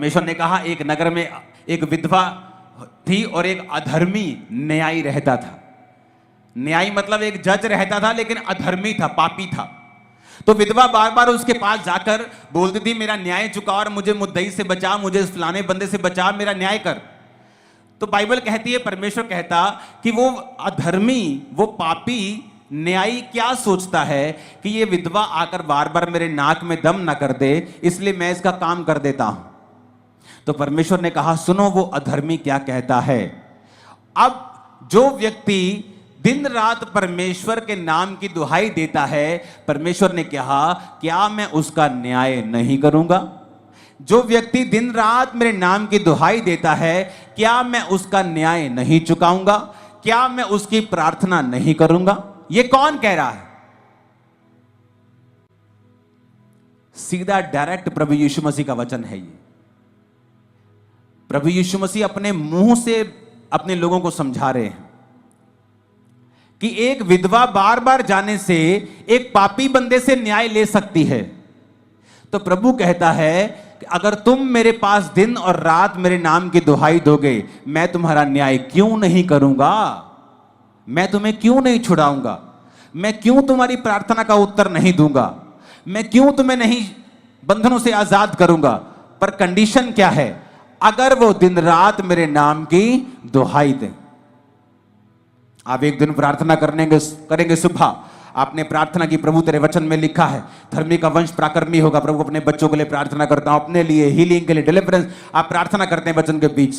परमेश्वर ने कहा एक नगर में एक विधवा थी और एक अधर्मी न्यायी रहता था। न्यायी मतलब एक जज रहता था, लेकिन अधर्मी था, पापी था। तो विधवा बार बार उसके पास जाकर बोलती थी, मेरा न्याय चुका और मुझे मुद्दई से बचा, मुझे फलाने बंदे से बचा, मेरा न्याय कर। तो बाइबल कहती है, परमेश्वर कहता कि वो अधर्मी, वो पापी न्यायी क्या सोचता है कि ये विधवा आकर बार बार मेरे नाक में दम ना कर दे, इसलिए मैं इसका काम कर देता हूं। तो परमेश्वर ने कहा, सुनो वो अधर्मी क्या कहता है। अब जो व्यक्ति दिन रात परमेश्वर के नाम की दुहाई देता है, परमेश्वर ने कहा, क्या मैं उसका न्याय नहीं करूंगा? जो व्यक्ति दिन रात मेरे नाम की दुहाई देता है, क्या मैं उसका न्याय नहीं चुकाऊंगा? क्या मैं उसकी प्रार्थना नहीं करूंगा? ये कौन कह रहा है? सीधा डायरेक्ट प्रभु यीशु मसीह का वचन है ये। प्रभु यीशु मसीह अपने मुंह से अपने लोगों को समझा रहे हैं कि एक विधवा बार बार जाने से एक पापी बंदे से न्याय ले सकती है। तो प्रभु कहता है कि अगर तुम मेरे पास दिन और रात मेरे नाम की दुहाई दोगे, मैं तुम्हारा न्याय क्यों नहीं करूंगा? मैं तुम्हें क्यों नहीं छुड़ाऊंगा? मैं क्यों तुम्हारी प्रार्थना का उत्तर नहीं दूंगा? मैं क्यों तुम्हें नहीं बंधनों से आजाद करूंगा? पर कंडीशन क्या है? अगर वो दिन रात मेरे नाम की दुहाई दे। आप एक दिन प्रार्थना करेंगे सुबह, आपने प्रार्थना की, प्रभु तेरे वचन में लिखा है धर्मी का वंश पराक्रमी होगा। प्रभु अपने बच्चों के लिए प्रार्थना करता हूं, अपने लिए हीलिंग के लिए, डिलीवरेंस। आप प्रार्थना करते हैं वचन के बीच,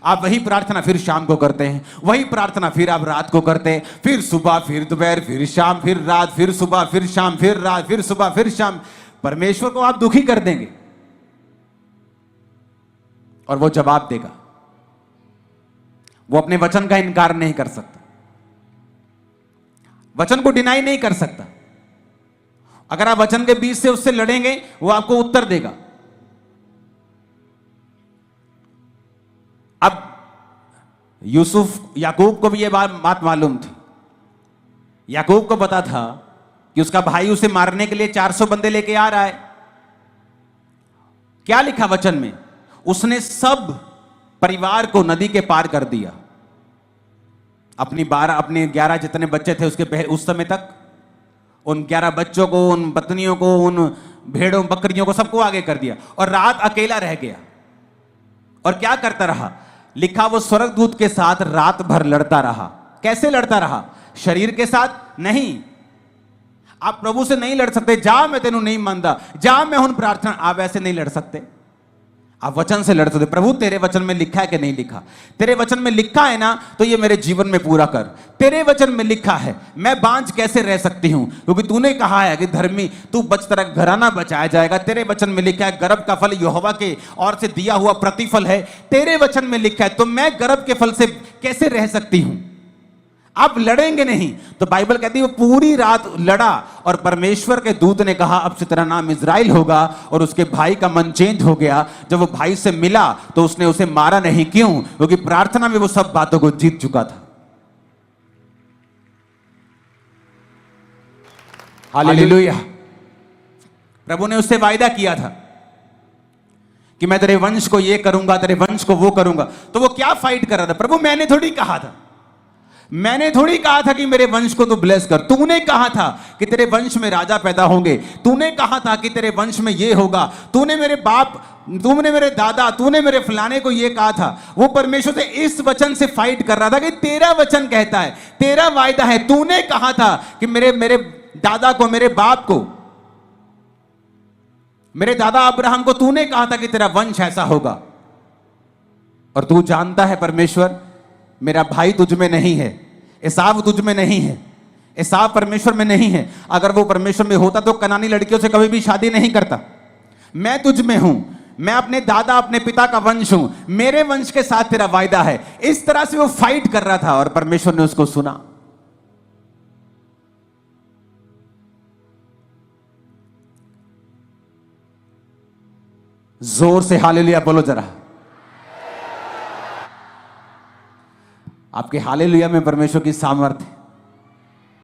आप वही प्रार्थना फिर शाम को करते हैं, वही प्रार्थना फिर आप रात को करते हैं, फिर सुबह, फिर दोपहर, फिर शाम, फिर रात, फिर सुबह, फिर शाम, फिर रात, फिर सुबह, फिर शाम। परमेश्वर को आप दुखी कर देंगे और वो जवाब देगा। वो अपने वचन का इनकार नहीं कर सकता, वचन को डिनाई नहीं कर सकता। अगर आप वचन के बीच से उससे लड़ेंगे, वो आपको उत्तर देगा। अब यूसुफ, याकूब को भी यह बात मालूम थी। याकूब को पता था कि उसका भाई उसे मारने के लिए 400 बंदे लेके आ रहा है। क्या लिखा वचन में? उसने सब परिवार को नदी के पार कर दिया। अपने 11 जितने बच्चे थे उसके उस समय तक, उन 11 बच्चों को, उन पत्नियों को, उन भेड़ों बकरियों को, सबको आगे कर दिया और रात अकेला रह गया। और क्या करता रहा? लिखा वो स्वर्गदूत के साथ रात भर लड़ता रहा। कैसे लड़ता रहा? शरीर के साथ नहीं। आप प्रभु से नहीं लड़ सकते, जा मैं तेनू नहीं मानता, जा मैं हूं प्रार्थना, आप ऐसे नहीं लड़ सकते। आप वचन से लड़ सकते। प्रभु तेरे वचन में लिखा है कि नहीं लिखा? तेरे वचन में लिखा है ना, तो ये मेरे जीवन में पूरा कर। तेरे वचन में लिखा है, मैं बांझ कैसे रह सकती हूं? क्योंकि तूने कहा है कि धर्मी तू बच, तेरा घराना बचाया जाएगा। तेरे वचन में लिखा है गर्भ का फल यहोवा के और से दिया हुआ प्रतिफल है। तेरे वचन में लिखा है, तो मैं गर्भ के फल से कैसे रह सकती हूं? आप लड़ेंगे नहीं। तो बाइबल कहती है वो पूरी रात लड़ा और परमेश्वर के दूत ने कहा, अब से तेरा नाम इज़राइल होगा। और उसके भाई का मन चेंज हो गया। जब वो भाई से मिला तो उसने उसे मारा नहीं। क्यों? क्योंकि प्रार्थना में वो सब बातों को जीत चुका था। हालेलुया। प्रभु ने उससे वायदा किया था कि मैं तेरे वंश को ये करूंगा, तेरे वंश को वो करूंगा। तो वो क्या फाइट कर रहा था? प्रभु मैंने थोड़ी कहा था, मैंने थोड़ी कहा था कि मेरे वंश को तू ब्लेस कर। तूने कहा था कि तेरे वंश में राजा पैदा होंगे, तूने कहा था कि तेरे वंश में ये होगा, तूने मेरे बाप, तूने मेरे दादा, तूने मेरे फलाने को ये कहा था। वो परमेश्वर से इस वचन से फाइट कर रहा था कि तेरा वचन कहता है, तेरा वायदा है, तूने कहा था कि मेरे दादा को, मेरे बाप को, मेरे दादा अब्राहम को तूने कहा था कि तेरा वंश ऐसा होगा। और तू जानता है परमेश्वर, मेरा भाई तुझ में नहीं है, एसाव तुझ में नहीं है, एसाव परमेश्वर में नहीं है। अगर वो परमेश्वर में होता तो कनानी लड़कियों से कभी भी शादी नहीं करता। मैं तुझ में हूं, मैं अपने दादा, अपने पिता का वंश हूं, मेरे वंश के साथ तेरा वायदा है। इस तरह से वो फाइट कर रहा था और परमेश्वर ने उसको सुना। जोर से हालेलुया बोलो जरा। आपके हालेलुया में परमेश्वर की सामर्थ्य है।